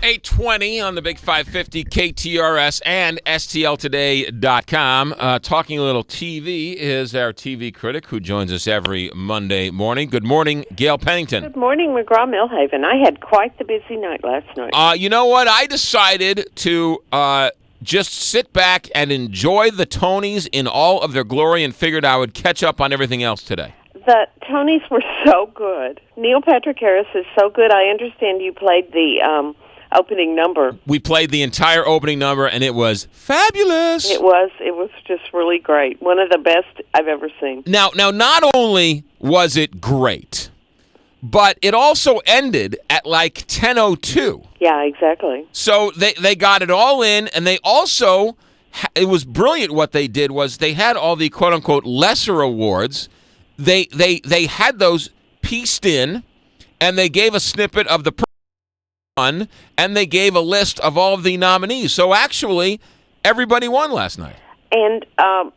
8:20 on the Big 550 KTRS and STLtoday.com. Talking a little TV is our TV critic who joins us every Monday morning. Good morning, Gail Pennington. Good morning, McGraw Millhaven. I had quite the busy night last night. You know what? I decided to just sit back and enjoy the Tonys in all of their glory and figured I would catch up on everything else today. The Tonys were so good. Neil Patrick Harris is so good. I understand you played the opening number. We played the entire opening number, and it was fabulous. It was just really great. One of the best I've ever seen. Now, not only was it great, but it also ended at like 10:02. Yeah, exactly. So they got it all in, and they also, it was brilliant what they did was they had all the quote-unquote lesser awards. They had those pieced in, and they gave a snippet of the one, and they gave a list of all of the nominees. So actually, everybody won last night. And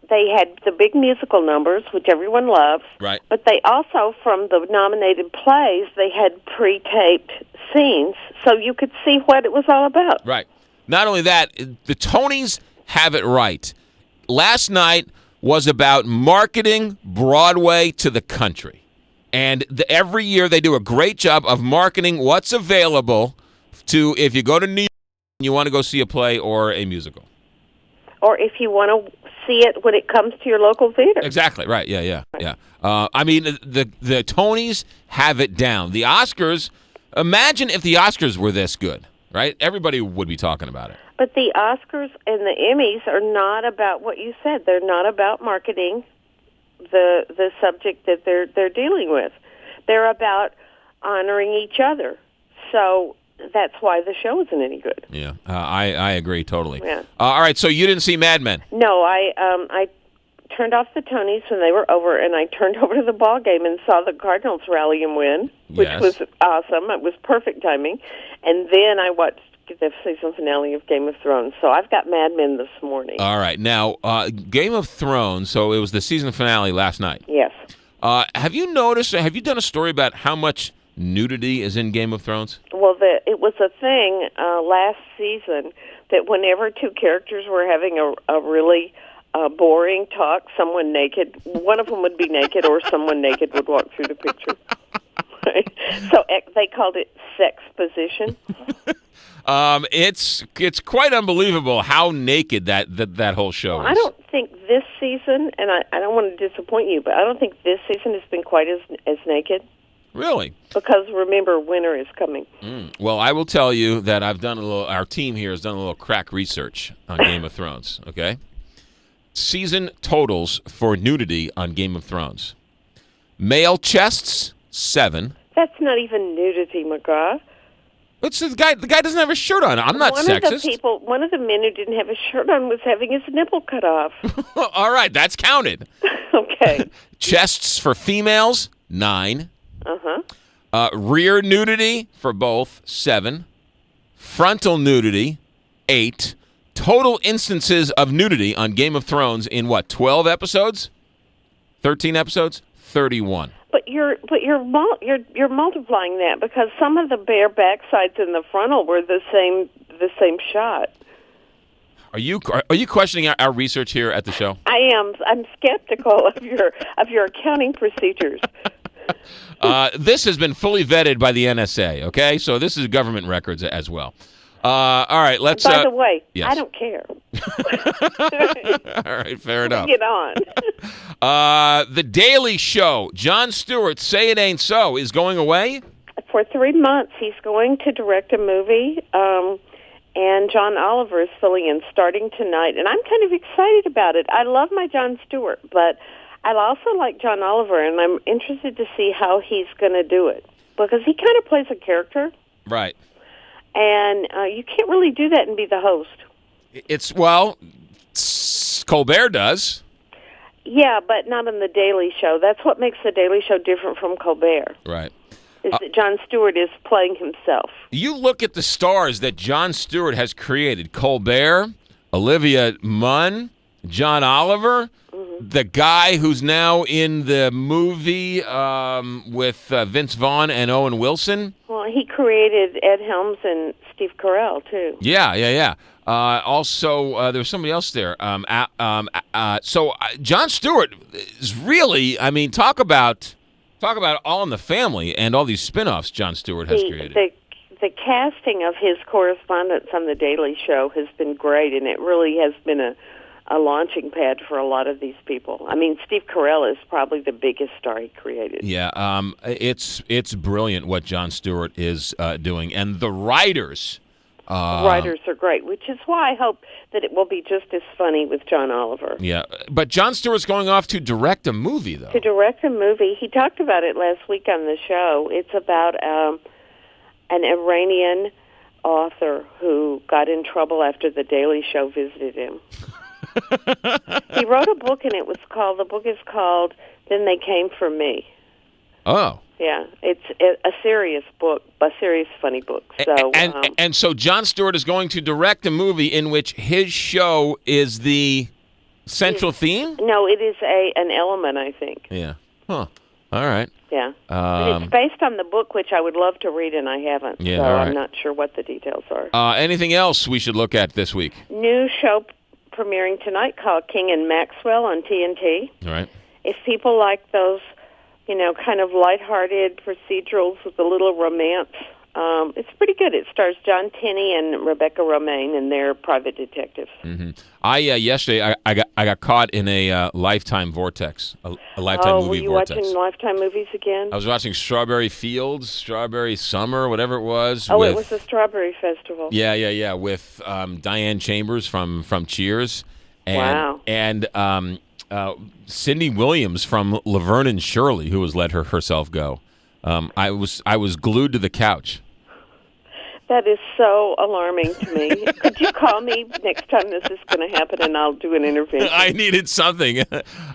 they had the big musical numbers, which everyone loves. Right. But they also, from the nominated plays, they had pre-taped scenes, so you could see what it was all about. Right. Not only that, the Tonys have it right. Last night was about marketing Broadway to the country. And every year they do a great job of marketing what's available to, if you go to New York and you want to go see a play or a musical. Or if you want to see it when it comes to your local theater. Exactly, right, yeah. I mean, the Tonys have it down. The Oscars, imagine if the Oscars were this good, right? Everybody would be talking about it. But the Oscars and the Emmys are not about what you said. They're not about marketing the subject that they're dealing with. They're about honoring each other. So that's why the show isn't any good. Yeah, I agree totally. Yeah. All right, so you didn't see Mad Men? No, I turned off the Tonys when they were over, and I turned over to the ball game and saw the Cardinals rally and win, which was awesome. It was perfect timing. And then I watched the season finale of Game of Thrones. So I've got Mad Men this morning. All right. Now, Game of Thrones, so it was the season finale last night. Yes. Have you noticed, have you done a story about how much nudity is in Game of Thrones? Well, it was a thing last season that whenever two characters were having a really boring talk, someone naked, one of them would be naked or someone naked would walk through the picture. Right? So they called it sex position. It's quite unbelievable how naked that whole show is. I don't think this season, and I don't want to disappoint you, but I don't think this season has been quite as naked. Really? Because remember, winter is coming. Well, I will tell you that our team here has done a little crack research on Game of Thrones, okay? Season totals for nudity on Game of Thrones. Male chests, 7. That's not even nudity, McGraw. It's the guy doesn't have a shirt on. I'm not sexist. One of the men who didn't have a shirt on was having his nipple cut off. All right, that's counted. Okay. Chests for females, 9. Uh-huh. Rear nudity for both, 7. Frontal nudity, 8. Total instances of nudity on Game of Thrones in 12 episodes? 13 episodes? 31. But you're multiplying that because some of the bare backsides in the frontal were the same shot. Are you questioning our research here at the show? I am. I'm skeptical of your accounting procedures. This has been fully vetted by the NSA. Okay, so this is government records as well. All right, let's. By the way, yes. I don't care. All right, fair enough. Get on. The Daily Show. Jon Stewart, Say It Ain't So, is going away? For 3 months, he's going to direct a movie, and John Oliver is filling in starting tonight, and I'm kind of excited about it. I love my Jon Stewart, but I also like John Oliver, and I'm interested to see how he's going to do it, because he kind of plays a character. Right. And you can't really do that and be the host. Colbert does. Yeah, but not on The Daily Show. That's what makes The Daily Show different from Colbert. Right. Is that Jon Stewart is playing himself. You look at the stars that Jon Stewart has created. Colbert, Olivia Munn, John Oliver. Mm-hmm. the guy who's now in the movie with Vince Vaughn and Owen Wilson. Well, he created Ed Helms and Steve Carell, too. Yeah. Also, there was somebody else there. So Jon Stewart is really, I mean, talk about All in the Family and all these spin-offs Jon Stewart has created. The casting of his correspondence on The Daily Show has been great, and it really has been a launching pad for a lot of these people. I mean, Steve Carell is probably the biggest star he created. Yeah, it's brilliant what Jon Stewart is doing, and the writers. The writers are great, which is why I hope that it will be just as funny with John Oliver. Yeah, but Jon Stewart's going off to direct a movie, though. To direct a movie. He talked about it last week on the show. It's about an Iranian author who got in trouble after The Daily Show visited him. He wrote a book, and the book is called Then They Came for Me. Oh. Yeah, it's a serious book, a serious funny book. So, and so Jon Stewart is going to direct a movie in which his show is the central theme? No, it is an element, I think. Yeah. Huh. All right. Yeah. But it's based on the book, which I would love to read, and I haven't. Yeah, so all right. I'm not sure what the details are. Anything else we should look at this week? New show premiering tonight called King and Maxwell on TNT. All right. If people like those, kind of lighthearted procedurals with a little romance, it's pretty good. It stars John Tenney and Rebecca Romaine, and they're private detectives. Mm-hmm. Yesterday I got caught in a Lifetime vortex, a Lifetime movie vortex. Were you watching Lifetime movies again? I was watching Strawberry Fields, Strawberry Summer, whatever it was. It was the Strawberry Festival. Yeah, with Diane Chambers from Cheers. Wow. And Cindy Williams from Laverne and Shirley, who has let herself go. I was glued to the couch. That is so alarming to me. Could you call me next time this is going to happen, and I'll do an intervention? I needed something.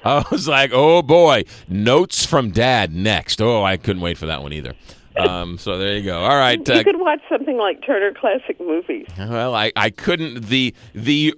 I was like, oh, boy, notes from Dad next. Oh, I couldn't wait for that one either. So there you go. All right. You could watch something like Turner Classic Movies. Well, I couldn't. The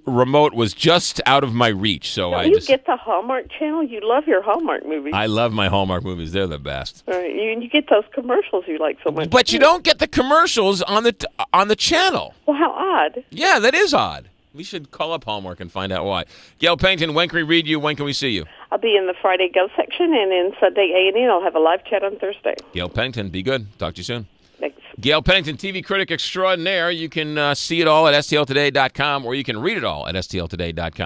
remote was just out of my reach, so Don't you get the Hallmark Channel? You love your Hallmark movies. I love my Hallmark movies. They're the best. All right. You get those commercials you like so much. But you don't get the commercials on the channel. Well, how odd. Yeah, that is odd. We should call up Hallmark and find out why. Gail Pennington, when can we read you? When can we see you? I'll be in the Friday Go section, and in Sunday A&E, I'll have a live chat on Thursday. Gail Pennington, be good. Talk to you soon. Thanks. Gail Pennington, TV critic extraordinaire. You can see it all at stltoday.com, or you can read it all at stltoday.com.